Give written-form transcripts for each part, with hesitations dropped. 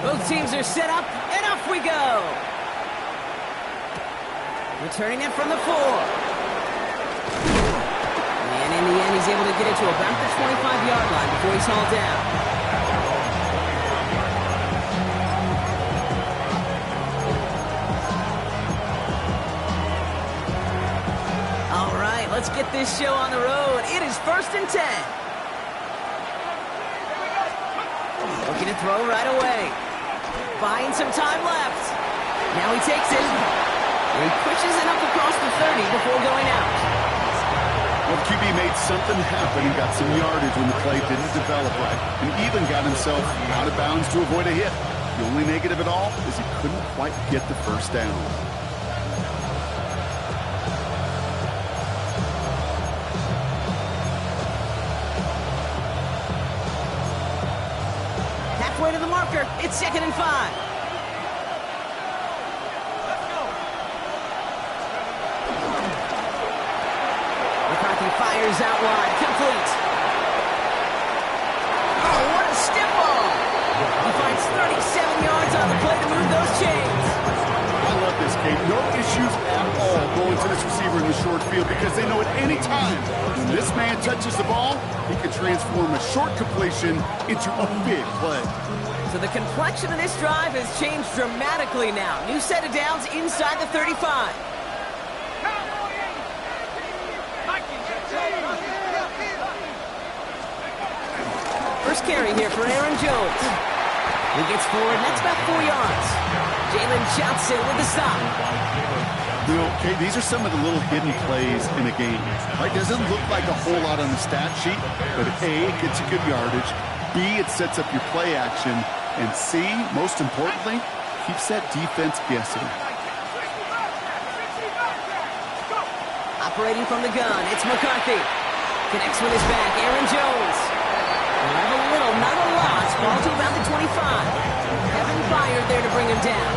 Both teams are set up, and off we go. Returning it from the 4. And in the end, he's able to get it to about the 25-yard line before he's hauled down. All right, let's get this show on the road. It is 1st and 10. Looking to throw right away. Buying some time left. Now he takes it. And he pushes it up across the 30 before going out. Well, QB made something happen and got some yardage when the play didn't develop right, and even got himself out of bounds to avoid a hit. The only negative at all is he couldn't quite get the first down. Halfway to the marker. It's 2nd and 5. Fires out wide, complete. Oh, what a step ball! He finds 37 yards on the play to move those chains. I love this, Kate. No issues at all going to this receiver in the short field because they know at any time when this man touches the ball, he can transform a short completion into a big play. So the complexion of this drive has changed dramatically now. New set of downs inside the 35. First carry here for Aaron Jones. He gets forward, and that's about 4 yards. Jalen Johnson with the stop. You know, okay, these are some of the little hidden plays in a game. Right, doesn't look like a whole lot on the stat sheet, but A, it gets you good yardage. B, it sets up your play action. And C, most importantly, keeps that defense guessing. Operating from the gun, it's McCarthy. Connects with his back, Aaron Jones. We'll have a little, not a lot. Ball to about the 25. Kevin fired there to bring him down.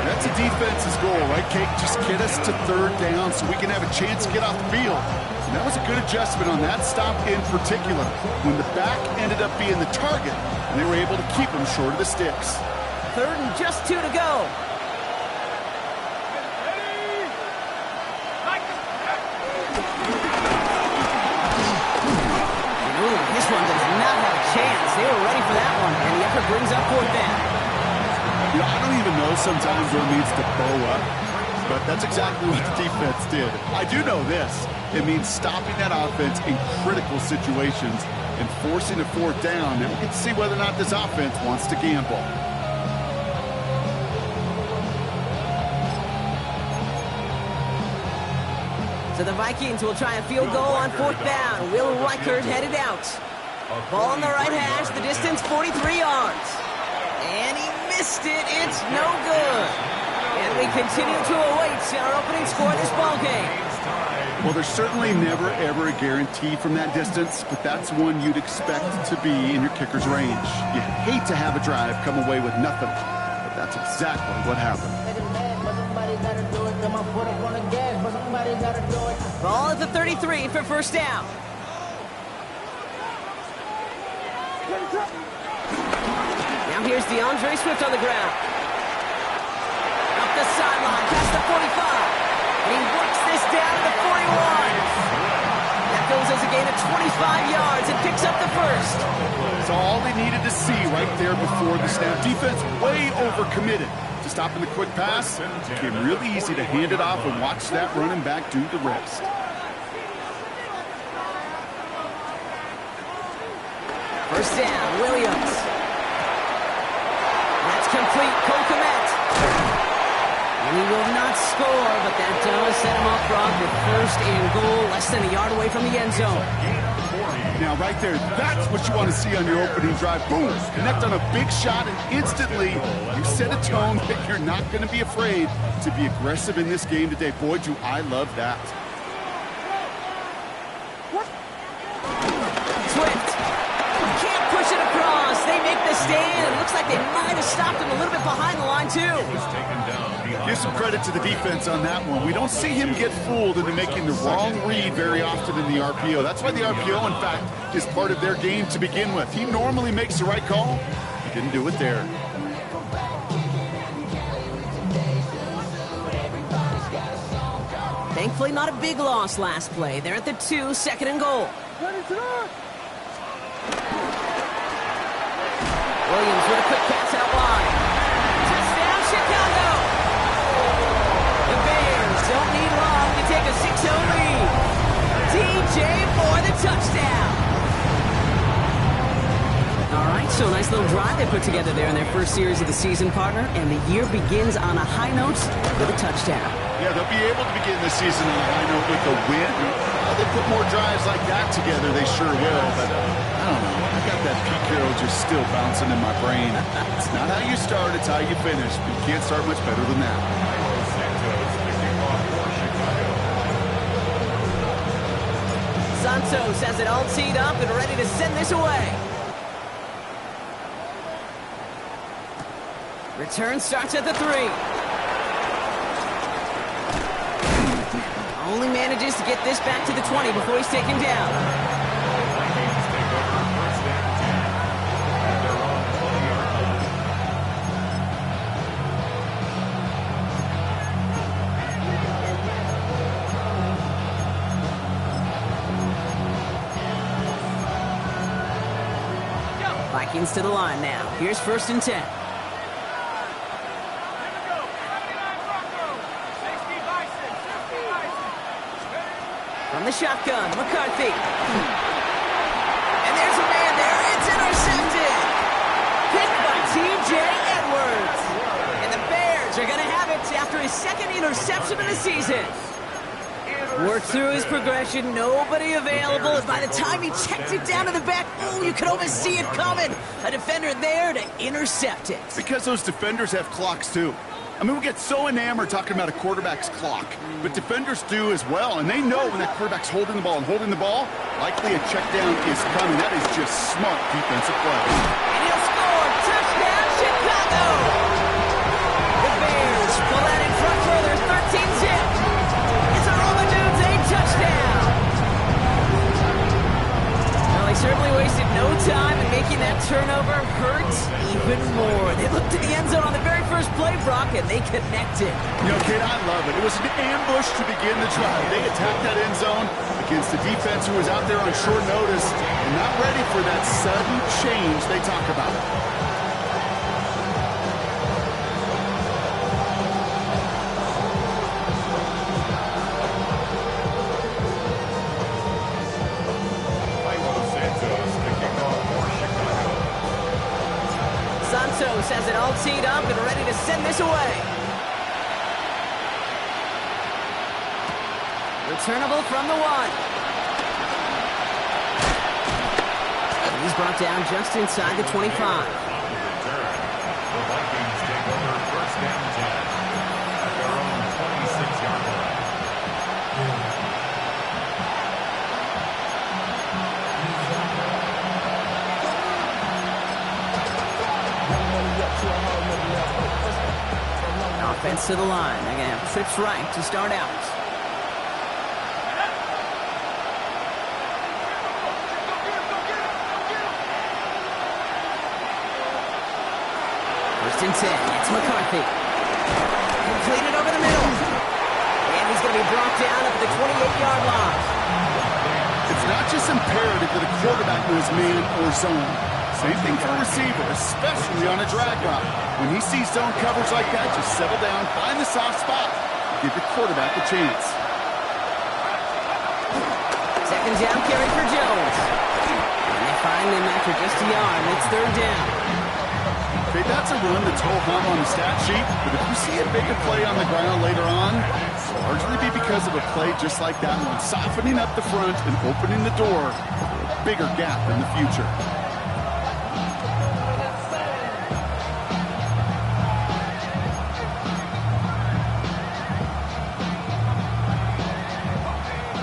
That's a defense's goal, right, Kate? Just get us to 3rd down so we can have a chance to get off the field. And that was a good adjustment on that stop in particular, when the back ended up being the target, and they were able to keep him short of the sticks. 3rd and just 2 to go. This one does not have a chance. They were ready for that one, and the effort brings up 4th down. You know, I don't even know sometimes when it means to bow up, but that's exactly what the defense did. I do know this. It means stopping that offense in critical situations and forcing a 4th down. Now we get to see whether or not this offense wants to gamble. So the Vikings will try a field goal on 4th down. Will Reichert headed out. Ball on the right hash, the distance 43 yards. And he missed it. It's no good. And we continue to await our opening score of this ball game. Well, there's certainly never, ever a guarantee from that distance, but that's one you'd expect to be in your kicker's range. You hate to have a drive come away with nothing, but that's exactly what happened. Ball at the 33 for 1st down. Now here's DeAndre Swift on the ground. Up the sideline, past the 45. And he works this down to the 41. That goes as a gain of 25 yards and picks up the 1st. It's all they needed to see right there before the snap. Defense way overcommitted to stopping the quick pass. It became really easy to hand it off and watch that running back do the rest. First down, Williams. That's complete. Cole Kmet. And he will not score, but that does set him up, Rob, with 1st and goal, less than a yard away from the end zone. Now, right there, that's what you want to see on your opening drive. Boom! Connect on a big shot, and instantly you set a tone that you're not going to be afraid to be aggressive in this game today. Boy, do I love that. Swift. Can't push it across. They make the stand. It looks like they might have stopped him a little bit behind the line, too. Give some credit to the defense on that one. We don't see him get fooled into making the wrong read very often in the RPO. That's why the RPO, in fact, is part of their game to begin with. He normally makes the right call. He didn't do it there. Thankfully, not a big loss last play. They're at the 2, second and goal. Williams with a quick pass out wide. Touchdown, Chicago! The Bears don't need long to take a 6-0 lead. DJ for the touchdown. All right, so a nice little drive they put together there in their first series of the season, partner, and the year begins on a high note with a touchdown. Yeah, they'll be able to begin the season on a high note with a win. They put more drives like that together, they sure will, but I don't know. I got that Pete Carroll just still bouncing in my brain. It's not how you start, it's how you finish. But you can't start much better than that. Santos has it all teed up and ready to send this away. Return starts at the 3. Only manages to get this back to the 20 before he's taken down. Vikings take over first and 10 at their own 20-yard line. Vikings to the line now. Here's first and 10. From the shotgun, McCarthy. And there's a man there. It's intercepted. Picked by T.J. Edwards. And the Bears are going to have it after his second interception of the season. Worked through his progression, nobody available, and by the time he checked it down to the back, oh, you could almost see it coming. A defender there to intercept it. Because those defenders have clocks, too. I mean, we get so enamored talking about a quarterback's clock, but defenders do as well, and they know when that quarterback's holding the ball, likely a check down is coming. That is just smart defensive play. And he'll score. Touchdown, Chicago! The Bears pull that in front further, 13-zip. It's a Roma Dudes, a touchdown! Well, they certainly wasted no time in making that turnover hurt even more. They looked to the end zone on the very first play, Brock, and they connected. You know, kid, I love it. It was an ambush to begin the drive. They attacked that end zone against the defense who was out there on short notice and not ready for that sudden change they talk about. Santos has it all teed up and ready to send this away. Returnable from the 1. He's brought down just inside the 25. The Vikings take over first and 10 at their own 26-yard line. Offense to the line. They're going to have trips right to start out. First and 10. It's McCarthy. Completed over the middle. And he's going to be brought down at the 28-yard line. It's not just imperative that a quarterback knows man or zone. Same thing for a receiver, especially on a drag route. When he sees zone coverage like that, just settle down, find the soft spot, give your quarterback a chance. Second down carry for Jones. And they find him after just a yard. It's third down. Okay, that's a run that's ho-hum on the stat sheet, but if you see a bigger play on the ground later on, it'll largely be because of a play just like that one, softening up the front and opening the door for a bigger gap in the future.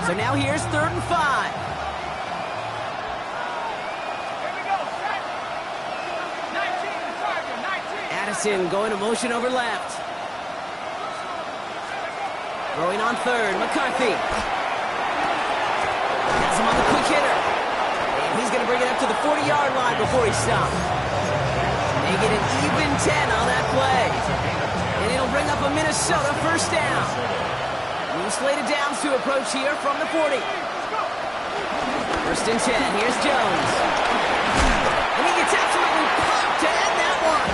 So now here's 3rd and 5. Addison going to motion over left. Throwing on 3rd, McCarthy. Has him on the quick hitter. And he's going to bring it up to the 40-yard line before he stops. They get an even 10 on that play. And it'll bring up a Minnesota first down. New slated downs to approach here from the 40. First and 10. Here's Jones. And he gets absolutely popped to end that one.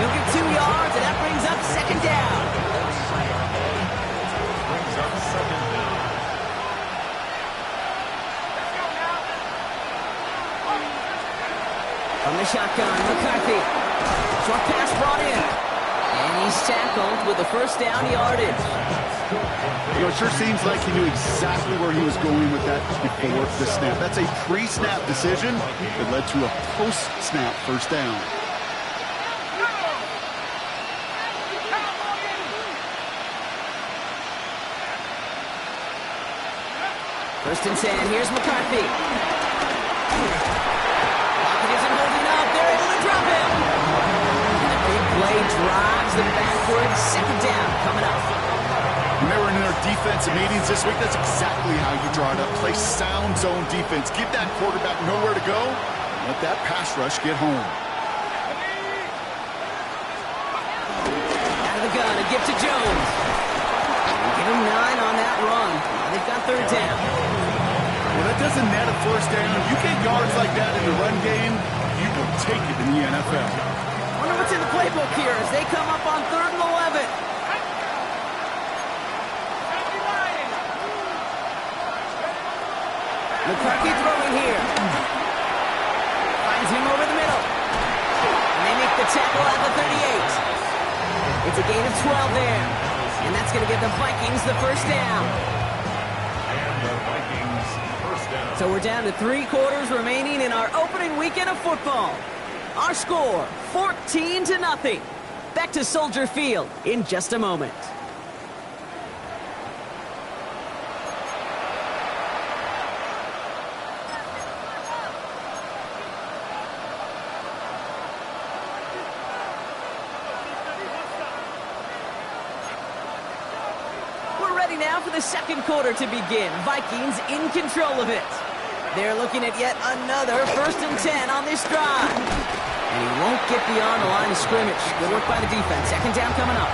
He'll get 2 yards, and that brings up second down. From the shotgun, McCarthy. Short pass brought in. And he's tackled with the first down yardage. You know, it sure seems like he knew exactly where he was going with that before the snap. That's a pre-snap decision that led to a post-snap first down. First and 10. Here's McCarthy. Pocket isn't holding up. They're able to drop him. And a big play drives them backwards. Second down coming up. When they were in their defensive meetings this week, that's exactly how you draw it up. Play sound zone defense. Give that quarterback nowhere to go. Let that pass rush get home. Out of the gun, a gift to Jones. Give him 9 on that run. Now they've got third down. Well, that doesn't net a first down. You get yards like that in the run game, you will take it in the NFL. Wonder what's in the playbook here as they come up on 3rd and 11. McCarthy throwing here. Finds him over the middle. And they make the tackle at the 38. It's a gain of 12 there. And that's going to give the Vikings the first down. And the Vikings first down. So we're down to 3 quarters remaining in our opening weekend of football. Our score, 14-0. Back to Soldier Field in just a moment. Now for the second quarter to begin. Vikings in control of it. They're looking at yet another 1st and 10 on this drive. And he won't get beyond the line of scrimmage. Good work by the defense. Second down coming up.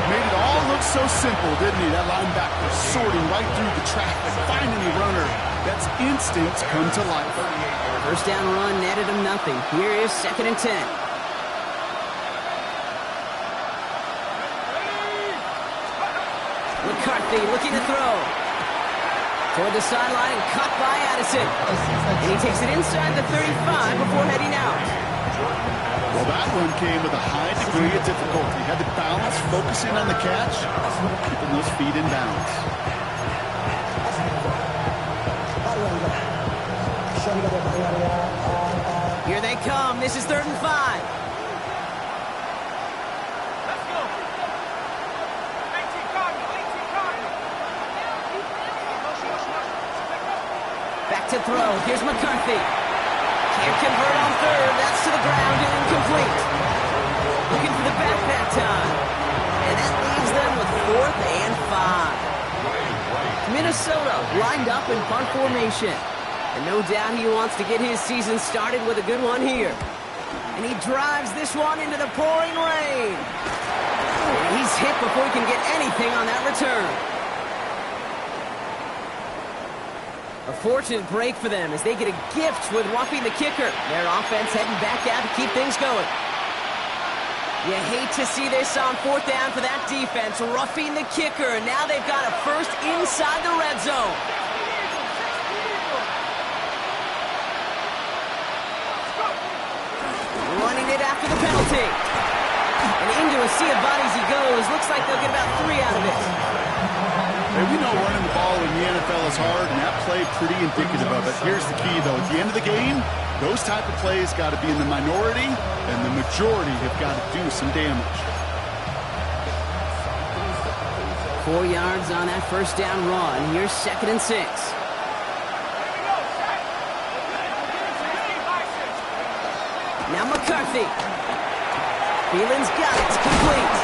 Made it all look so simple, didn't he? That linebacker sorting right through the traffic, finding the runner. That's instinct come to life. First down run netted him nothing. Here is 2nd and 10. McCarthy looking to throw. Toward the sideline and caught by Addison. And he takes it inside the 35 before heading out. Well, that one came with a high degree of difficulty. Had to balance, focusing on the catch, keeping those feet in bounds. Here they come. This is 3rd and 5. Back to throw. Here's McCarthy. Can't convert on 3rd. That's to the ground and incomplete. Looking for the back that time. And that leaves them with 4th and 5. Minnesota lined up in punt formation. And no doubt he wants to get his season started with a good one here. And he drives this one into the pouring rain. And he's hit before he can get anything on that return. A fortunate break for them as they get a gift with roughing the kicker. Their offense heading back out to keep things going. You hate to see this on 4th down for that defense, roughing the kicker. Now they've got a first inside the red zone. Running it after the penalty. And into a sea of bodies he goes. Looks like they'll get about 3 out of it. Hey, we know running the ball in the NFL is hard, and that play pretty indicative of it. Here's the key, though. At the end of the game, those type of plays got to be in the minority, and the majority have got to do some damage. 4 yards on that first down run. Here's 2nd and 6. Now McCarthy. Thielens got it. It's complete.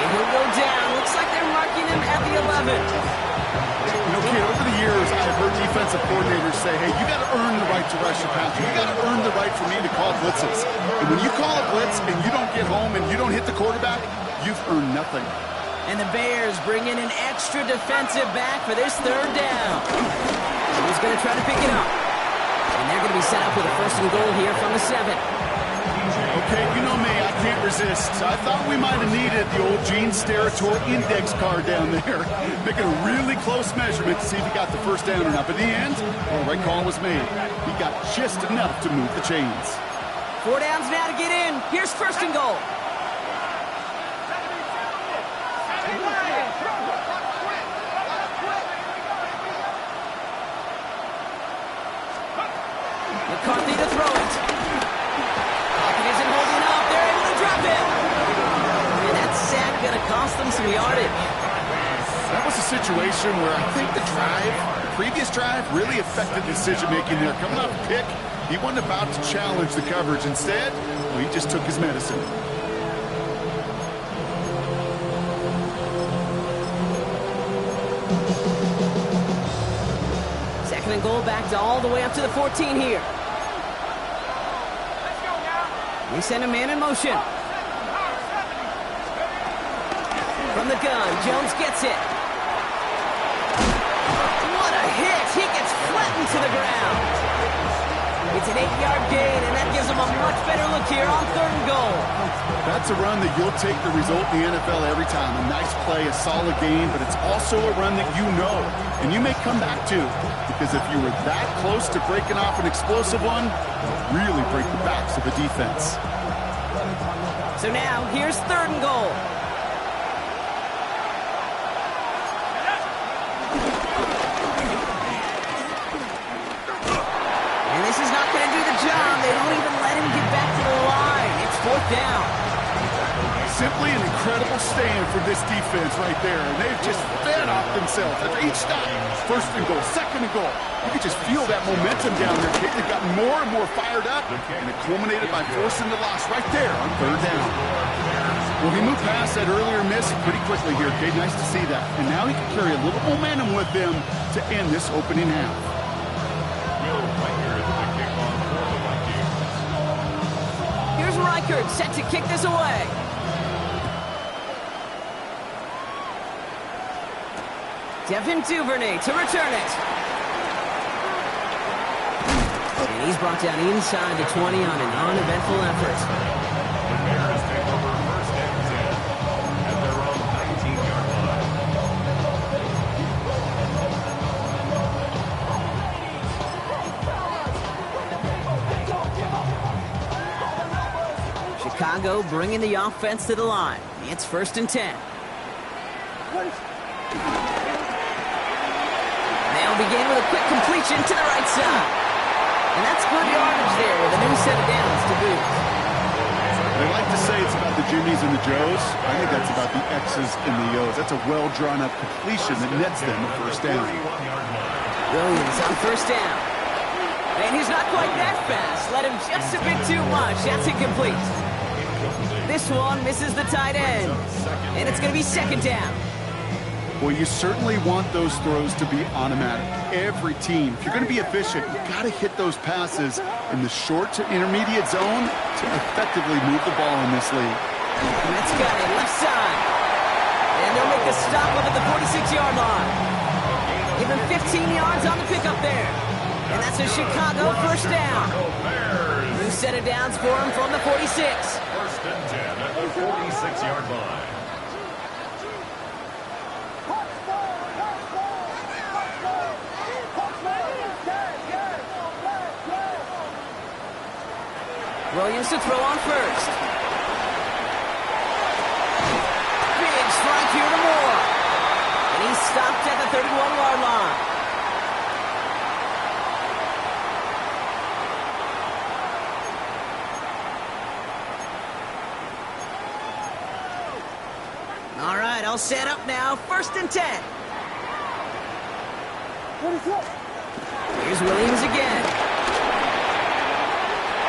And he'll go down. Looks like they're marking him at the 11. You know, kid, over the years, I've heard defensive coordinators say, hey, you got to earn the right to rush your passer. You got to earn the right for me to call blitzes. And when you call a blitz and you don't get home and you don't hit the quarterback, you've earned nothing. And the Bears bring in an extra defensive back for this third down. He's going to try to pick it up. And they're going to be set up with a 1st and goal here from the 7. Okay, you know me, I can't resist. I thought we might have needed the old Gene Steratore index card down there. Making a really close measurement to see if he got the 1st down or not. But in the end, well, the right call was made. He got just enough to move the chains. 4 downs now to get in. Here's 1st and goal. McCarthy to throw it. Pocket isn't holding up. They're able to drop it. And that sack going to cost them some yardage. That was a situation where I think the previous drive, really affected decision-making there. Coming off a pick, he wasn't about to challenge the coverage. Instead, well, he just took his medicine. Second and goal, back to all the way up to the 14 here. We send a man in motion. From the gun, Jones gets it. What a hit! He gets flattened to the ground. It's an 8-yard gain, and that gives him a much better look here on 3rd and goal. That's a run that you'll take the result in the NFL every time. A nice play, a solid game, but it's also a run that you know, and you may come back to. Because if you were that close to breaking off an explosive one, it'll really break the backs of the defense. So now, here's 3rd and goal. And this is not going to do the job. They don't even let him get back to the line. It's 4th down. Simply an incredible stand for this defense right there. And they've just fed off themselves. After each stop, 1st and goal, 2nd and goal. You could just feel that momentum down there. They've gotten more and more fired up, and it culminated by forcing the loss right there on 3rd down. Well, he moved past that earlier miss pretty quickly here, Kate. Nice to see that. And now he can carry a little momentum with them to end this opening half. Here's Reichert set to kick this away. Devin Duvernay to return it. And he's brought down inside the 20 on an uneventful effort. The Bears take over 1st and 10 at their own 19-yard line. Chicago bringing the offense to the line. It's 1st and 10. They'll begin with a quick completion to the right side. And that's good yardage there with a new set of downs to boot. They like to say it's about the Jimmies and the Joes. I think that's about the X's and the O's. That's a well-drawn-up completion that nets them a 1st down. Williams on 1st down. And he's not quite that fast. Let him just a bit too much. That's incomplete. This one misses the tight end. And it's going to be 2nd down. Well, you certainly want those throws to be automatic. Every team, if you're going to be efficient, you've got to hit those passes in the short to intermediate zone to effectively move the ball in this league. That's got it, left side. And they'll make the stop up at the 46-yard line. Give him 15 yards on the pickup there. And that's a Chicago 1st down. New set of downs for him from the 46. 1st and 10 at the 46-yard line. Williams to throw on 1st. Big strike here to Moore. And he's stopped at the 31-yard line. All right, all set up now. 1st and 10. Here's Williams again.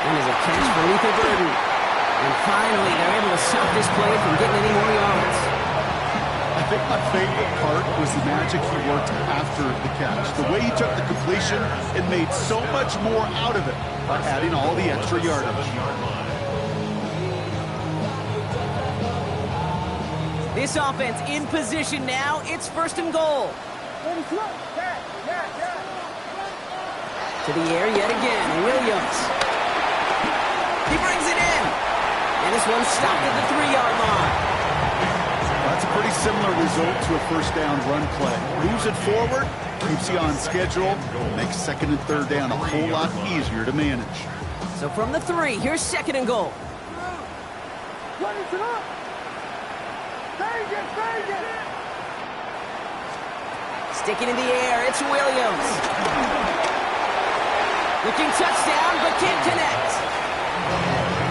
And there's a catch for Lethal Burden. And finally, they're able to stop this play from getting any more yards. I think my favorite part was the magic he worked after the catch. The way he took the completion and made so much more out of it by adding all the extra yardage. This offense in position now. It's first and goal. To the air yet again. Williams. He brings it in. And this one's stopped at the 3-yard line. That's a pretty similar result to a first down run play. Moves it forward, keeps you on schedule, makes second and third down a whole lot easier to manage. So from the 3, here's second and goal. Sticking in the air, it's Williams. Looking touchdown, but can't connect.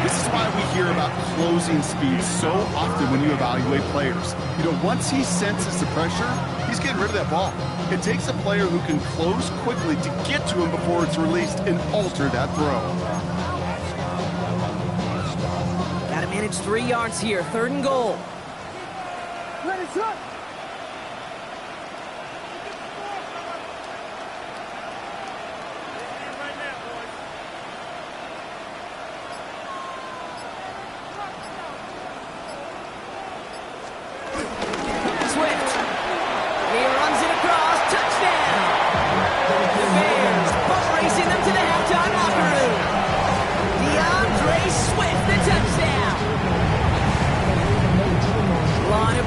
This is why we hear about closing speed so often when you evaluate players. You know, once he senses the pressure, he's getting rid of that ball. It takes a player who can close quickly to get to him before it's released and alter that throw. Got to manage 3 yards here, third and goal.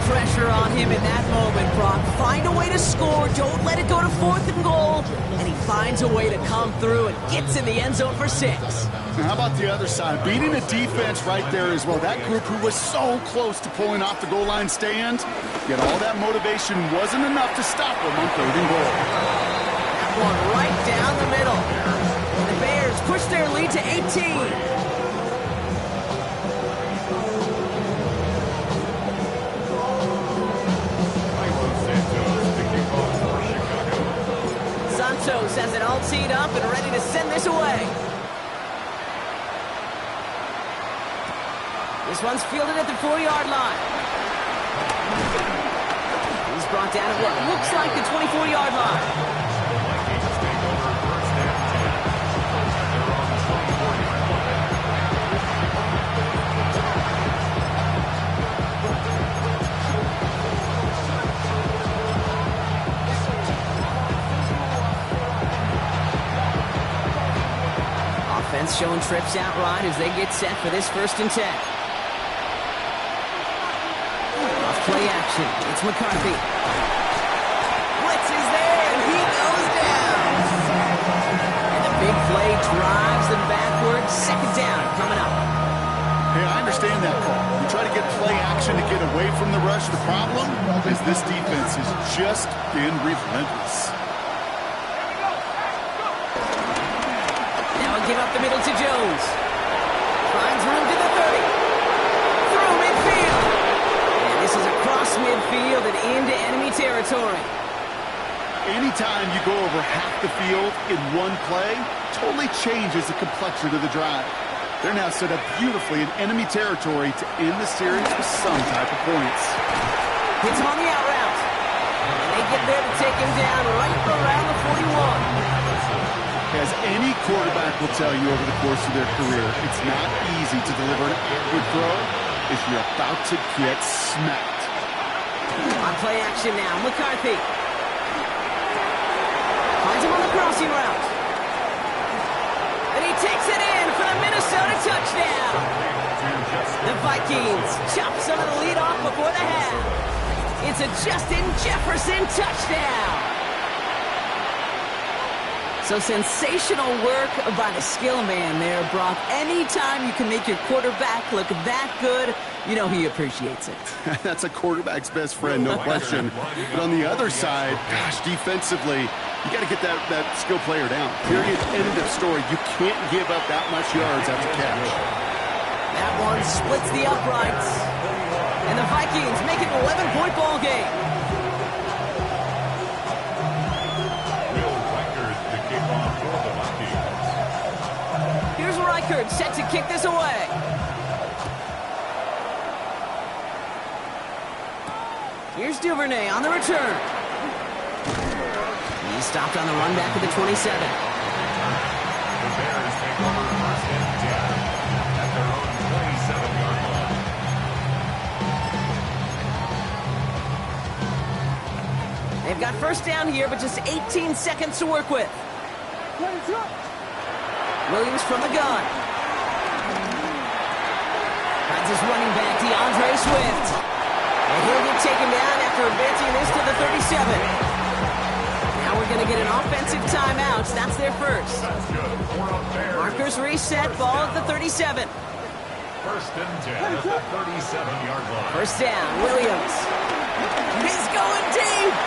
Pressure on him in that moment, Brock. Find a way to score. Don't let it go to fourth and goal. And he finds a way to come through and gets in the end zone for 6. Now, how about the other side? Beating a defense right there as well. That group who was so close to pulling off the goal line stand, yet all that motivation wasn't enough to stop them on third and goal. That one right down the middle. And the Bears push their lead to 18. Santos has it all teed up and ready to send this away. This one's fielded at the 4-yard line. He's brought down at what looks like the 24-yard line. Vikings take over first and 10. They're on the 24-yard line. Offense showing trips out right as they get set for this first and 10. Off play action. It's McCarthy. Blitz is there, and he goes down. And the big play drives them backwards. Second down coming up. Hey, I understand that call. You try to get play action to get away from the rush. The problem is this defense has just been relentless. Give up the middle to Jones. Finds room to the 30. Through midfield. And this is across midfield and into enemy territory. Anytime you go over half the field in one play, totally changes the complexion of the drive. They're now set up beautifully in enemy territory to end the series with some type of points. Hits him on the out route. And they get there to take him down right around the 41. As any quarterback will tell you over the course of their career, it's not easy to deliver an accurate throw if you're about to get smacked. On play action now, McCarthy. Finds him on the crossing route. And he takes it in for the Minnesota touchdown. The Vikings chop some of the lead off before the half. It's a Justin Jefferson touchdown. So sensational work by the skill man there, Brock. Anytime you can make your quarterback look that good, you know he appreciates it. That's a quarterback's best friend, no question. But on the other side, gosh, defensively, you got to get that skill player down. Period. End of story. You can't give up that much yards after catch. That one splits the uprights. And the Vikings make it an 11-point ball game. Here's Reichert set to kick this away. Here's Duvernay on the return. He's stopped on the run back at the 27. The Bears take over first and 10 at their own 27-yard line. They've got first down here, but just 18 seconds to work with. Williams from the gun. Finds his running back, DeAndre Swift. And he'll get taken down after advancing this to the 37. Now we're going to get an offensive timeout. That's their first. Markers reset, ball at the 37. First and 10 at the 37-yard line. First down, Williams. He's going deep.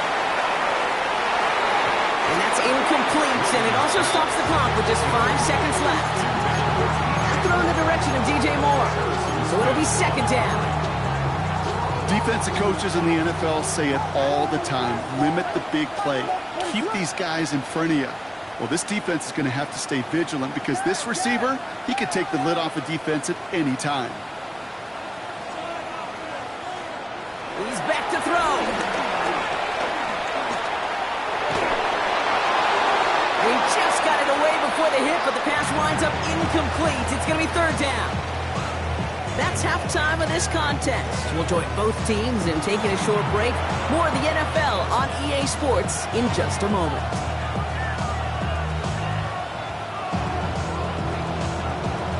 And that's incomplete, and it also stops the clock with just 5 seconds left. That throw in the direction of DJ Moore. So it'll be second down. Defensive coaches in the NFL say it all the time. Limit the big play. Keep these guys in front of you. Well, this defense is going to have to stay vigilant because this receiver, he could take the lid off a defense at any time. He's back to throw. He just got it away before the hit, but the pass winds up incomplete. It's going to be third down. That's halftime of this contest. We'll join both teams in taking a short break. More of the NFL on EA Sports in just a moment.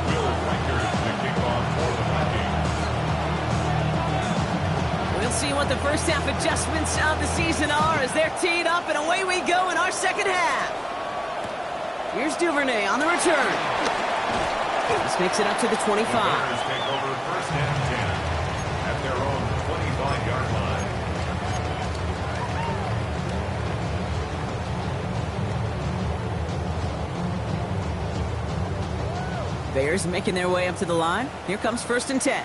Will Riker, the kickoff for the Vikings. We'll see what the first half adjustments of the season are as they're teed up, and away we go in our second half. Here's Duvernay on the return. This makes it up to the 25. The Bears take over first and 10 at their own 25-yard line. Bears making their way up to the line. Here comes first and 10.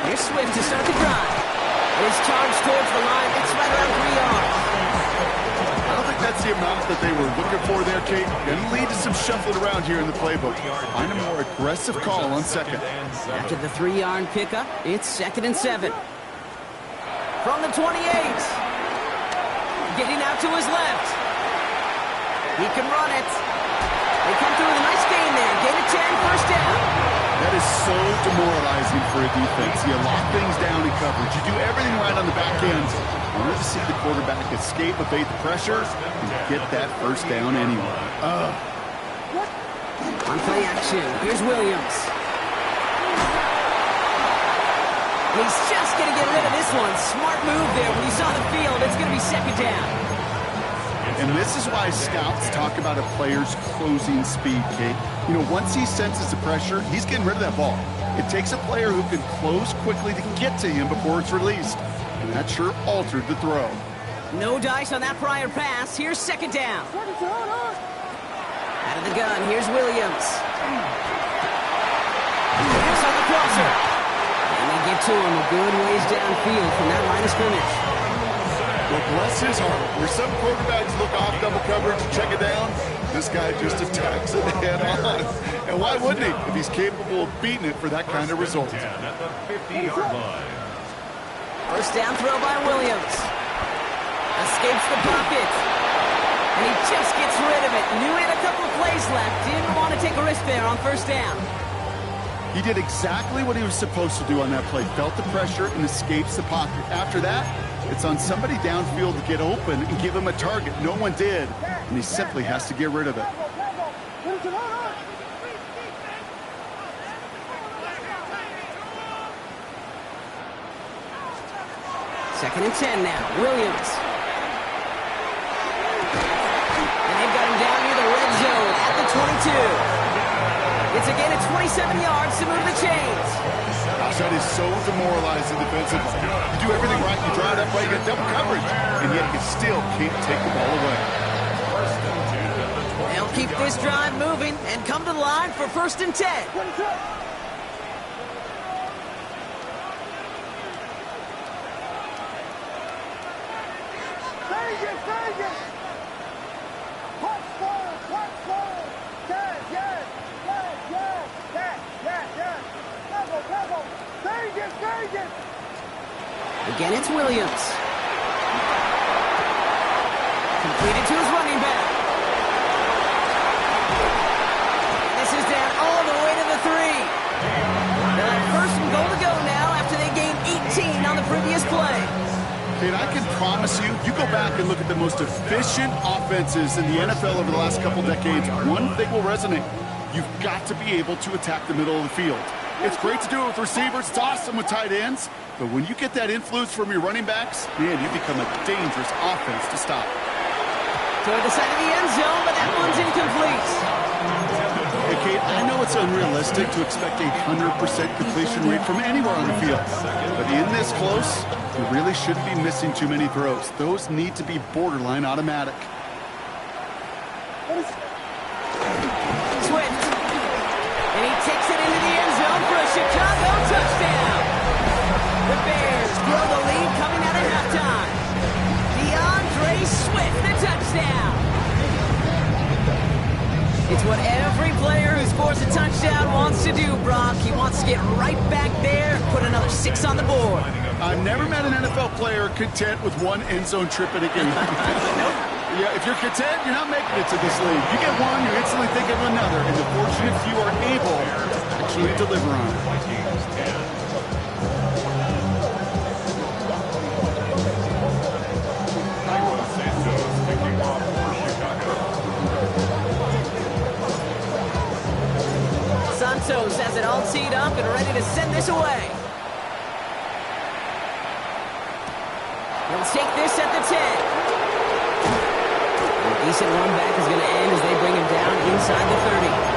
Here's Swift to start the drive. His charge towards the line, it's right around 3 yards. I don't think that's the amount that they were looking for there, Kate. Going to lead to some shuffling around here in the playbook. Find a more aggressive call on second. After the 3-yard pickup, it's second and 7. From the 28. Getting out to his left. He can run it. They come through with a nice gain there. Gain of 10, first down. That is so demoralizing for a defense. You lock things down in coverage. You do everything right on the back end. You want to see the quarterback escape, evade the pressure, and get that first down anyway. On play action, here's Williams. He's just going to get rid of this one. Smart move there. When he saw the field, it's going to be second down. And this is why scouts talk about a player's closing speed, Kate. You know, once he senses the pressure, he's getting rid of that ball. It takes a player who can close quickly to get to him before it's released. And that sure altered the throw. No dice on that prior pass. Here's second down. Out of the gun, here's Williams. Pass on the crosser. And they get to him a good ways downfield from that line of scrimmage. Well, bless his heart. Where some quarterbacks look off double coverage and check it down, this guy just attacks it head on. And why wouldn't he if he's capable of beating it for that kind of result? At the 50-yard line. First down throw by Williams. Escapes the pocket. And he just gets rid of it. Knew he had a couple of plays left. Didn't want to take a risk there on first down. He did exactly what he was supposed to do on that play. Felt the pressure and escapes the pocket. After that, it's on somebody downfield to get open and give him a target. No one did, and he simply has to get rid of it. Second and 10 now. Williams. And they've got him down near the red zone at the 22. It's again at 27 yards to move the chains. That is so demoralizing defensively. You do everything right, you draw it up right, you get double coverage, and yet you still can't take the ball away. They'll keep this drive moving and come to the line for first and 10. Again, it's Williams. Completed to his running back. This is down all the way to the 3. And I can promise you, you go back and look at the most efficient offenses in the NFL over the last couple decades, one thing will resonate. You've got to be able to attack the middle of the field. It's great to do it with receivers. It's awesome with tight ends. But when you get that influence from your running backs, man, you become a dangerous offense to stop. Toward the side of the end zone, but that one's incomplete. Hey, Kate, I know it's unrealistic to expect a 100% completion rate from anywhere on the field. But in this close, you really shouldn't be missing too many throws. Those need to be borderline automatic. Swift. And he takes it into the end zone for a Chicago touchdown. The Bears blow the lead coming out of halftime. DeAndre Swift, the touchdown. It's what every player who scores a touchdown wants to do, Brock. He wants to get right back there, put another 6 on the board. I've never met an NFL player content with one end zone trip in a game. Yeah, if you're content, you're not making it to this league. You get one, you instantly think of another, and the fortunate few are able to actually deliver on it. Vikings 10. Kicking off for Chicago. Santos has it all teed up and ready to send this away. He'll take this at the 10. A decent run back is going to end as they bring him down inside the 30.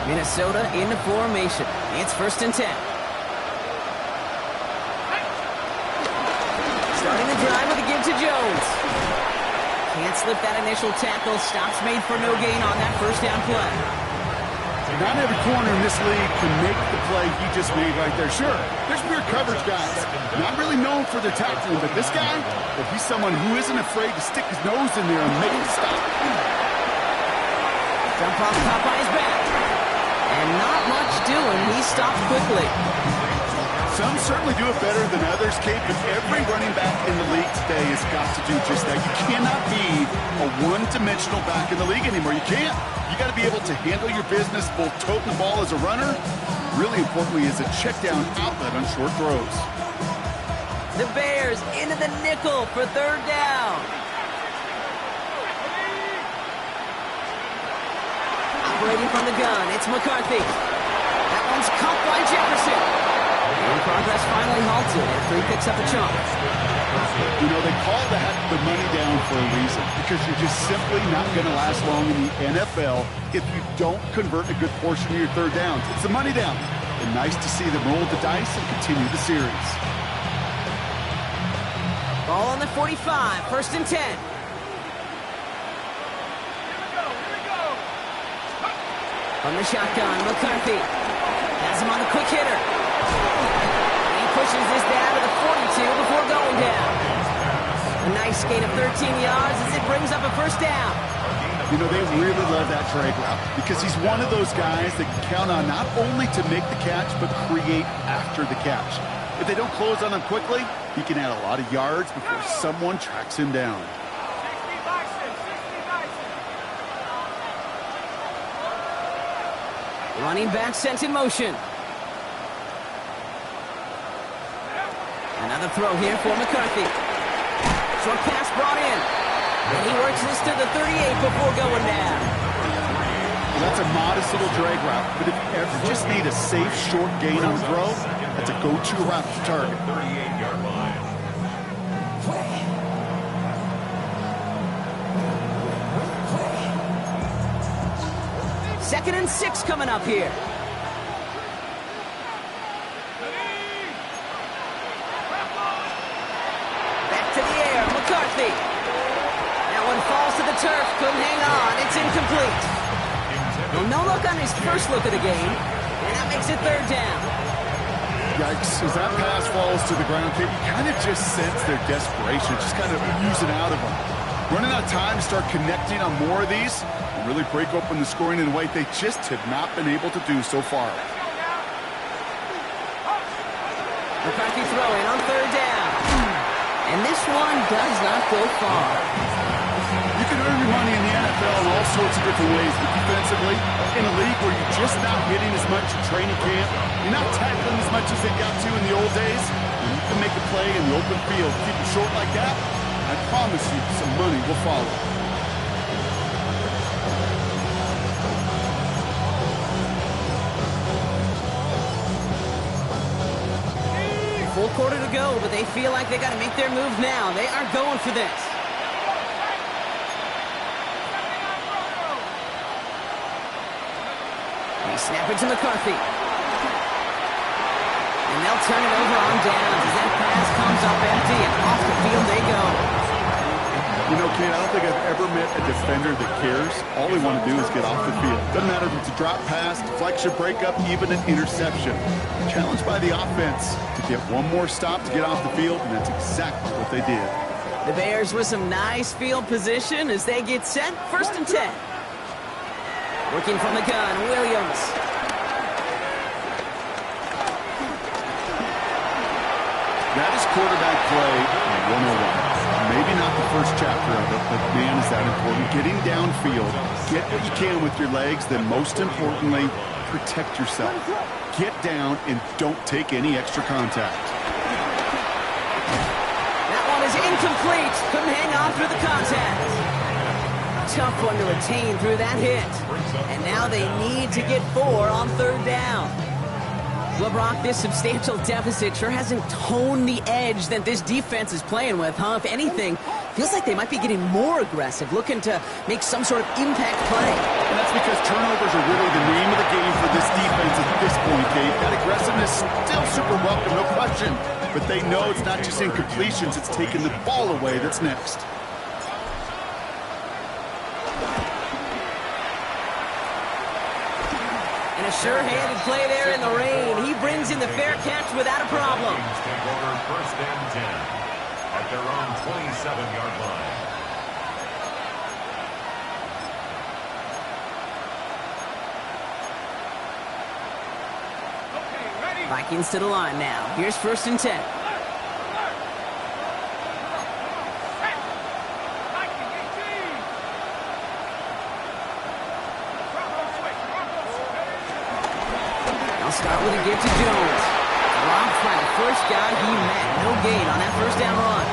Minnesota in the formation. It's 1st and 10. Starting the drive with a give to Jones. Can't slip that initial tackle. Stops made for no gain on that 1st down play. Not every corner in this league can make the play he just made right there. Sure, there's pure coverage guys. Not really known for their tackling, but this guy, well, he's someone who isn't afraid to stick his nose in there and make it stop. Jump off Popeye's back. And not much doing. He stopped quickly. Some certainly do it better than others, Kate, but every running back in the league today has got to do just that. You cannot be a one-dimensional back in the league anymore. You can't. You got to be able to handle your business, both toting the ball as a runner, really importantly as a check-down outlet on short throws. The Bears into the nickel for 3rd down. Operating from the gun, it's McCarthy. That one's caught by Jefferson. And progress finally halted after he picks up a chunk. You know, they call that the money down for a reason, because you're just simply not going to last long in the NFL if you don't convert a good portion of your 3rd downs. It's the money down. And nice to see them roll the dice and continue the series. Ball on the 45, 1st and 10. From the shotgun, McCarthy has him on the quick hitter. He pushes this down to the 42 before going down. A nice gain of 13 yards as it brings up a 1st down. You know, they really love that drag route because he's one of those guys that can count on not only to make the catch, but create after the catch. If they don't close on him quickly, he can add a lot of yards before someone tracks him down. Running back sent in motion. Another throw here for McCarthy. Short pass brought in. And he works this to the 38 before going down. Well, that's a modest little drag route, but if you ever just need a safe short gain on throw, that's a go-to route to target. 38-yard line. 2nd and 6 coming up here. Back to the air, McCarthy. That one falls to the turf, couldn't hang on. It's incomplete. Well, no look on his first look of the game, and that makes it 3rd down. Yikes, as that pass falls to the ground, you kind of just sense their desperation, just kind of oozing out of them. Running out of time to start connecting on more of these and really break open the scoring in a way they just have not been able to do so far. McCarthy throwing on 3rd down. And this one does not go far. You can earn your money in the NFL in all sorts of different ways, but defensively, in a league where you're just not hitting as much in training camp, you're not tackling as much as they got to in the old days, and you can make a play in the open field. Keep it short like that, I promise you some money will follow. Full quarter to go, but they feel like they got to make their move now. They are going for this. They snap it to McCarthy. And they'll turn it over on downs as that pass comes up empty, and off the field they go. You know, Kate, I don't think I've ever met a defender that cares. All they want to do is get off the field. Doesn't matter if it's a drop pass, deflection, breakup, even an interception. Challenged by the offense to get one more stop to get off the field, and that's exactly what they did. The Bears with some nice field position as they get set. 1st and 10. Working from the gun, Williams. That is quarterback play 101. Maybe not the first chapter of it, but man, is that important. Getting downfield, get what you can with your legs, then most importantly, protect yourself. Get down and don't take any extra contact. That one is incomplete. Couldn't hang on through the contact. Tough one to retain through that hit. And now they need to get 4 on 3rd down. Well, Brock, this substantial deficit sure hasn't toned the edge that this defense is playing with, huh? If anything, feels like they might be getting more aggressive, looking to make some sort of impact play. And that's because turnovers are really the name of the game for this defense at this point, Kate. That aggressiveness still super welcome, no question. But they know it's not just incompletions, it's taking the ball away that's next. And a sure-handed play there in the rain. He brings in the fair catch without a problem. Vikings take over 1st and 10 at their own 27-yard line. Vikings to the line now. Here's 1st and 10. Start with a give to Jones. Dropped by the first guy he met. No gain on that 1st down run.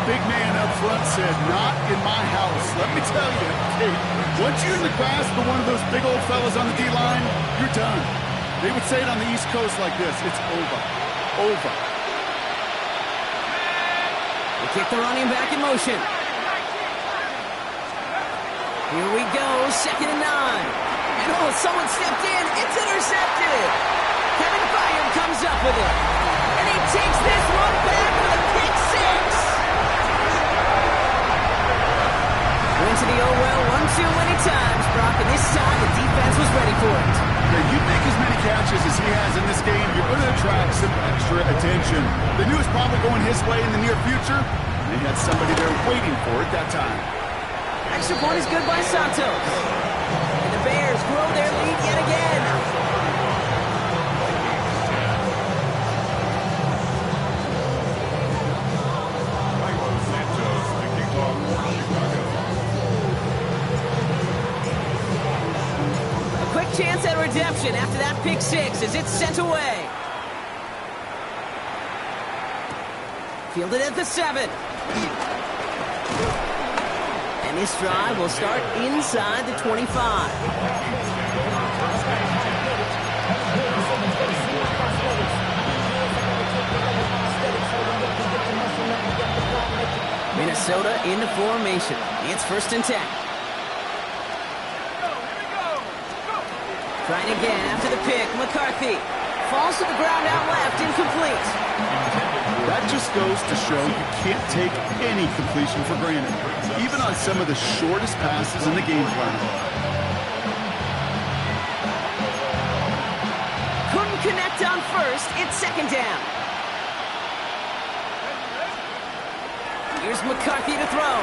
Big man up front said, not in my house. Let me tell you, hey, once you're in the grasp of one of those big old fellas on the D-line, you're done. They would say it on the East Coast like this. It's over. Over. They kick the running back in motion. Here we go. 2nd and 9. And oh, someone stepped in. It's intercepted. Kevin Byard comes up with it. And he takes this one back for the pick 6. Went to the old well 1-2 many times, Brock, and this time the defense was ready for it. Yeah, you make as many catches as he has in this game, you're going to attract some extra attention. They knew it was probably going his way in the near future. They had somebody there waiting for it that time. Extra point is good by Santos. And the Bears grow their lead yet again. A quick chance at redemption after that pick 6 as it's sent away. Fielded at the 7. And this drive will start inside the 25. Minnesota into formation. It's 1st and 10. Trying again after the pick. McCarthy falls to the ground out left, incomplete. That just goes to show you can't take any completion for granted, even on some of the shortest passes in the game plan. Couldn't connect on 1st. It's 2nd down. Here's McCarthy to throw.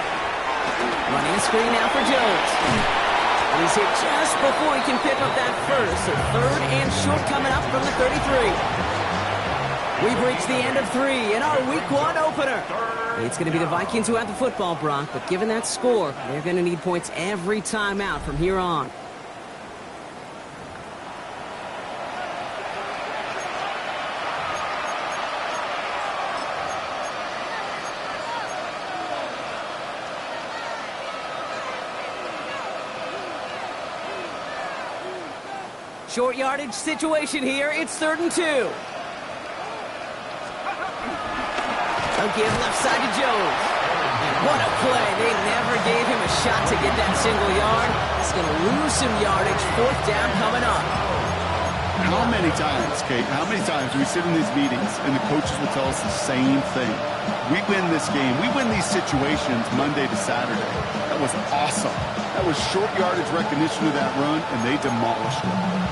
Running a screen now for Jones. And he's hit just before he can pick up that 1st. So 3rd and short coming up from the 33. We've reached the end of 3 in our Week 1 opener. It's going to be the Vikings who have the football, Brock, but given that score, they're going to need points every time out from here on. Short yardage situation here. It's 3rd and 2. A give left side to Jones. What a play. They never gave him a shot to get that single yard. He's going to lose some yardage. 4th down coming up. How many times, Kate, how many times do we sit in these meetings and the coaches will tell us the same thing? We win this game. We win these situations Monday to Saturday. That was awesome. That was short yardage recognition of that run, and they demolished it.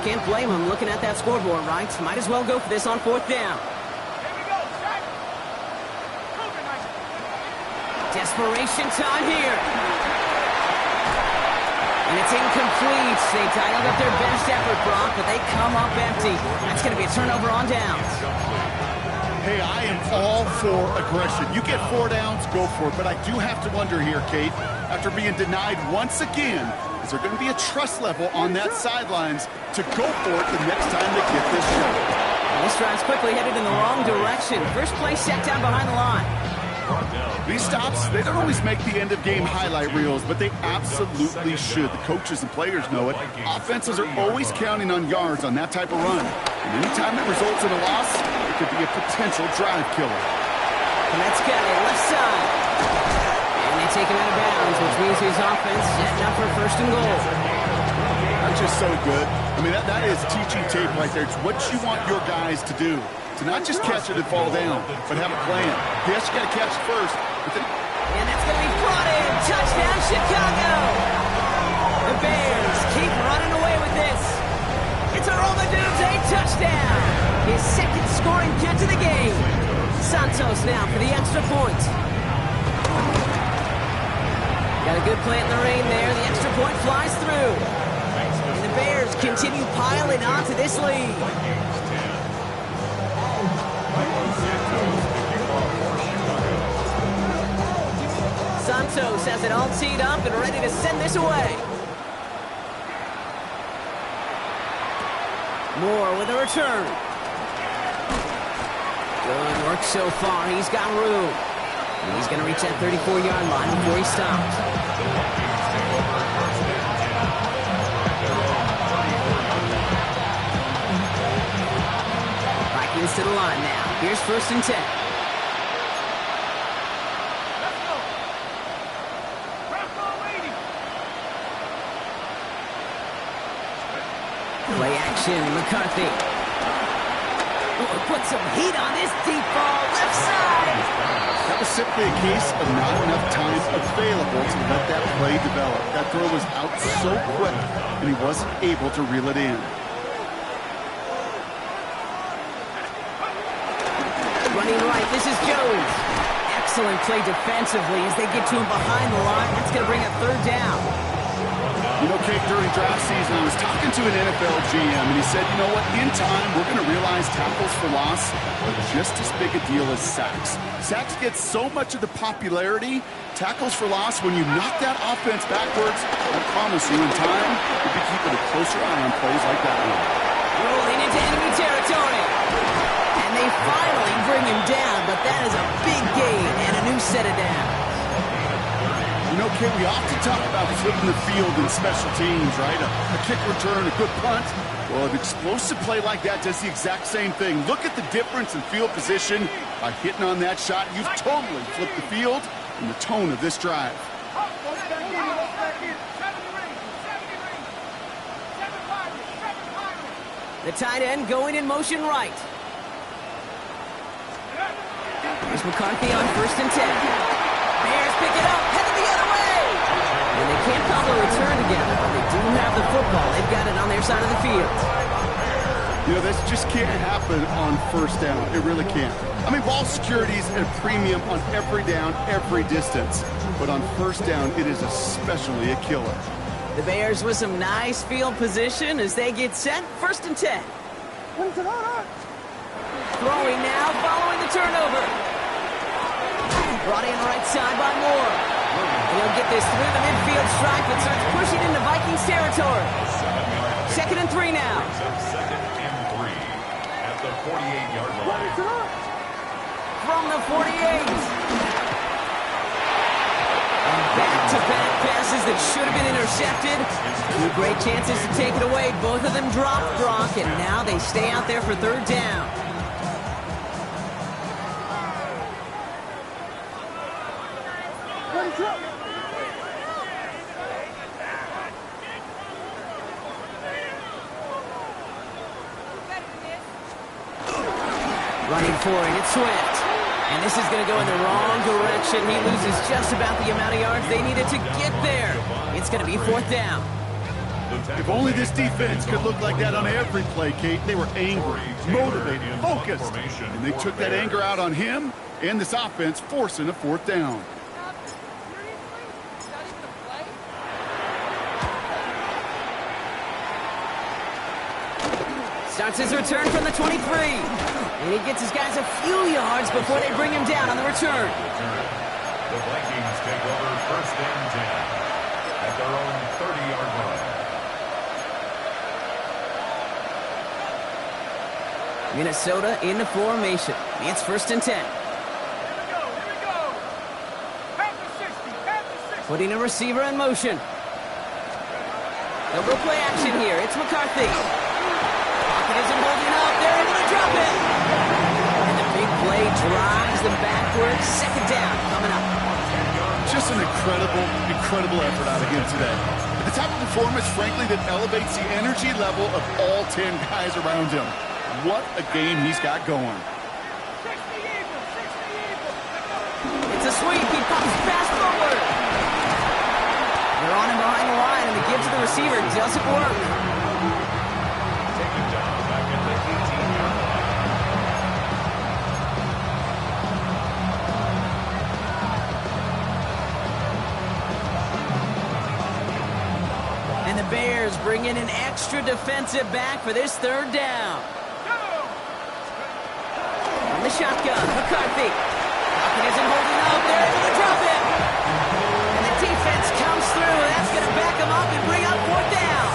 Can't blame him looking at that scoreboard, right? Might as well go for this on 4th down. Desperation time here. And it's incomplete. They dialed up their best effort, Brock, but they come up empty. That's going to be a turnover on downs. Hey, I am all for aggression. You get 4 downs, go for it. But I do have to wonder here, Kate, after being denied once again, is there going to be a trust level on that sidelines to go for it the next time they get this shot? This drive's quickly headed in the wrong direction. First play set down behind the line. These stops, they don't always make the end-of-game highlight reels, but they absolutely should. The coaches and players know it. Offenses are always counting on yards on that type of run. And anytime it results in a loss, it could be a potential drive killer. And that's got it left side. And they take him out of bounds, which means his offense setting up for 1st and goal. That's just so good. I mean, that is teaching tape right there. It's what you want your guys to do. To not just catch it and fall down, but have a plan. Yes, you got to catch it first. And that's going to be brought in. Touchdown, Chicago! The Bears keep running away with this. It's a Romadubes, a touchdown. His 2nd scoring catch of the game. Santos now for the extra point. Got a good play in the rain there. The extra point flies through. And the Bears continue piling on to this lead. Santos has it all teed up and ready to send this away. Moore with a return. Good work so far. He's got room. And he's going to reach that 34-yard line before he stops. Vikings to the line now. Here's 1st and 10. Play action, McCarthy. Oh, put some heat on this deep ball, left side. That was simply a case of not enough time available to let that play develop. That throw was out so quick, and he wasn't able to reel it in. Running right, this is Jones. Excellent play defensively as they get to him behind the line. That's going to bring up 3rd down. You know, Kate, during draft season, I was talking to an NFL GM, and he said, you know what, in time, we're going to realize tackles for loss are just as big a deal as sacks. Sacks get so much of the popularity. Tackles for loss, when you knock that offense backwards, I promise you, in time, you'll be keeping a closer eye on plays like that one. Rolling into enemy territory. And they finally bring him down, but that is a big gain and a new set of downs. You know, Kate, we often talk about flipping the field in special teams, right? A kick return, a good punt. Well, an explosive play like that does the exact same thing. Look at the difference in field position by hitting on that shot. You've totally flipped the field and the tone of this drive. The tight end going in motion right. Here's McCarthy on 1st and 10. Bears pick it up, headed the other way. And they can't call a return together, but they do have the football. They've got it on their side of the field. You know, this just can't happen on 1st down. It really can't. I mean, ball security is at a premium on every down, every distance. But on 1st down, it is especially a killer. The Bears with some nice field position as they get set. 1st and 10. Throwing now, following the turnover. Brought in right side by Moore. And he'll get this through the midfield stripe and starts pushing into Vikings territory. 2nd and 3 now. 2nd and 3 at the 48-yard line. From the 48. Back-to-back passes that should have been intercepted. 2 great chances to take it away. Both of them dropped, Brock, and now they stay out there for 3rd down. Running for it, it's Swift. And this is going to go in the wrong direction. He loses just about the amount of yards they needed to get there. It's going to be 4th down. If only this defense could look like that on every play, Kate. They were angry, motivated, focused. And they took that anger out on him and this offense, forcing a 4th down. Starts his return from the 23. And he gets his guys a few yards before they bring him down on the return. The Vikings take over 1st and 10 at their own 30-yard line. Minnesota in the formation. It's 1st and 10. Putting a receiver in motion. They'll go play action here. It's McCarthy. Pocket isn't holding up. They're able to drop it. And the big play drives them backwards. 2nd down coming up. Just an incredible effort out of him today. The type of performance, frankly, that elevates the energy level of all 10 guys around him. What a game he's got going. It's a sweep. He comes fast forward. They're on him behind the line, and the give to the receiver doesn't work. Taken down back at the 18-yard line. And the Bears bring in an extra defensive back for this 3rd down. On the shotgun, McCarthy. Pocket isn't holding up. They're able to drop it. And the defense comes through. That's going to back them up and bring up 4th down.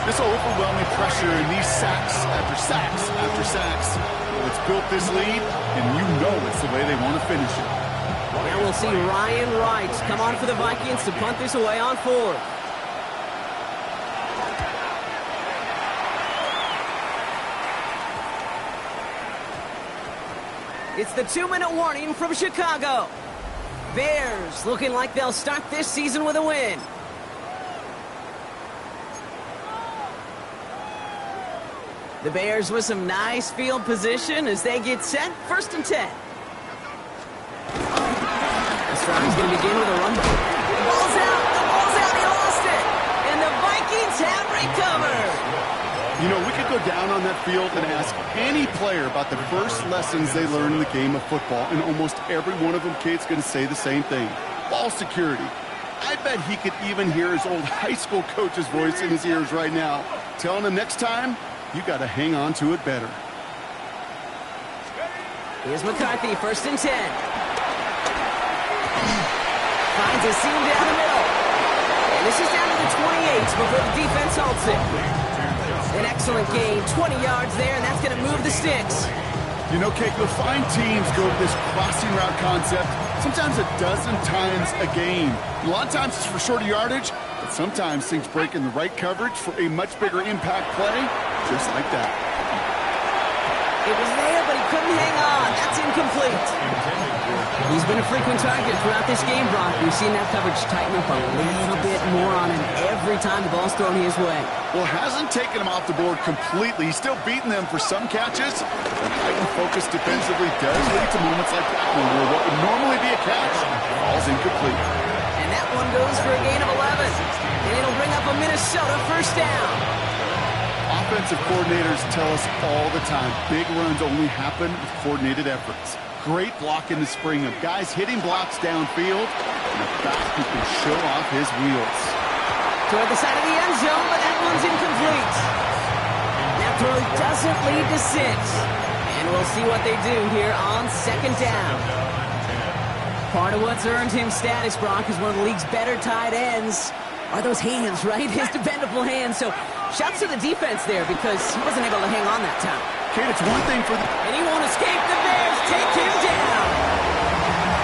This overwhelming pressure and these sacks after sacks after sacks. It's built this lead, and you know it's the way they want to finish it. Now we'll see Ryan Wright come on for the Vikings to punt this away on 4th. It's the 2-minute warning from Chicago. Bears looking like they'll start this season with a win. The Bears with some nice field position as they get set. 1st and 10. Stroud's going to begin with a run. The ball's out. The ball's out. He lost it. And the Vikings have recovered. You know, we could go down on that field and ask any player about the first lessons they learned in the game of football, and almost every one of them, Kate's going to say the same thing. Ball security. I bet he could even hear his old high school coach's voice in his ears right now, telling him next time, you got to hang on to it better. Here's McCarthy, 1st and 10. Finds a seam down the middle. And this is down to the 28 before the defense halts it. An excellent gain, 20 yards there, and that's going to move the sticks. You know, Kate, you'll find teams go with this crossing route concept sometimes a dozen times a game. A lot of times it's for shorter yardage, but sometimes things break in the right coverage for a much bigger impact play, just like that. It was there, but he couldn't hang on. That's incomplete. He's been a frequent target throughout this game, Brock. We've seen that coverage tighten up a little bit more on him every time the ball's thrown his way. Well, hasn't taken him off the board completely. He's still beating them for some catches. But heightened focus defensively does lead to moments like that one where what would normally be a catch falls incomplete. And that one goes for a gain of 11. And it'll bring up a Minnesota 1st down. Offensive coordinators tell us all the time, big runs only happen with coordinated efforts. Great block in the spring of guys hitting blocks downfield and a back who can show off his wheels. Toward the side of the end zone, but that one's incomplete. That throw doesn't lead to 6. And we'll see what they do here on 2nd down. Part of what's earned him status, Brock, is one of the league's better tight ends. Are those hands, right? His dependable hands. So shouts to the defense there because he wasn't able to hang on that time. Kate, it's one thing for And he won't escape. The Bears take him down.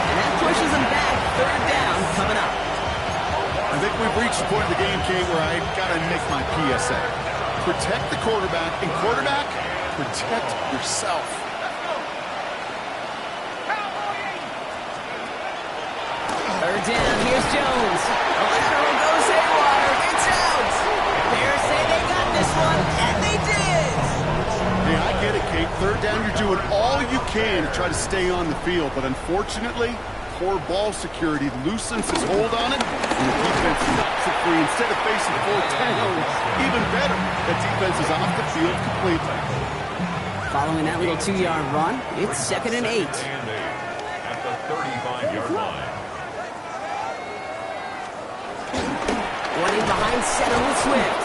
And that pushes him back. 3rd down coming up. I think we've reached the point of the game, Kate, where I've got to make my PSA. Protect the quarterback, and quarterback, protect yourself. 3rd down, here's Jones. The lateral goes haywire. It's out. Bears say they got this one, and they did. Hey, I get it, Kate. 3rd down, you're doing all you can to try to stay on the field, but unfortunately, poor ball security loosens his hold on it, and the defense knocks it free instead of facing 4th down. Even better, that defense is off the field completely. Following that little 2-yard run, it's 2nd and 8. At the 35-yard line. One in behind center with Swift.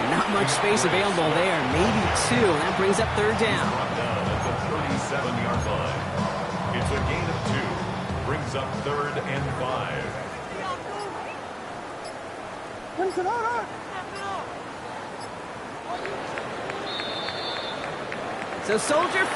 Not much space available there, maybe 2. That brings up 3rd down. Down at the 37-yard line. It's a gain of 2. Brings up 3rd and 5. So Soldier Field.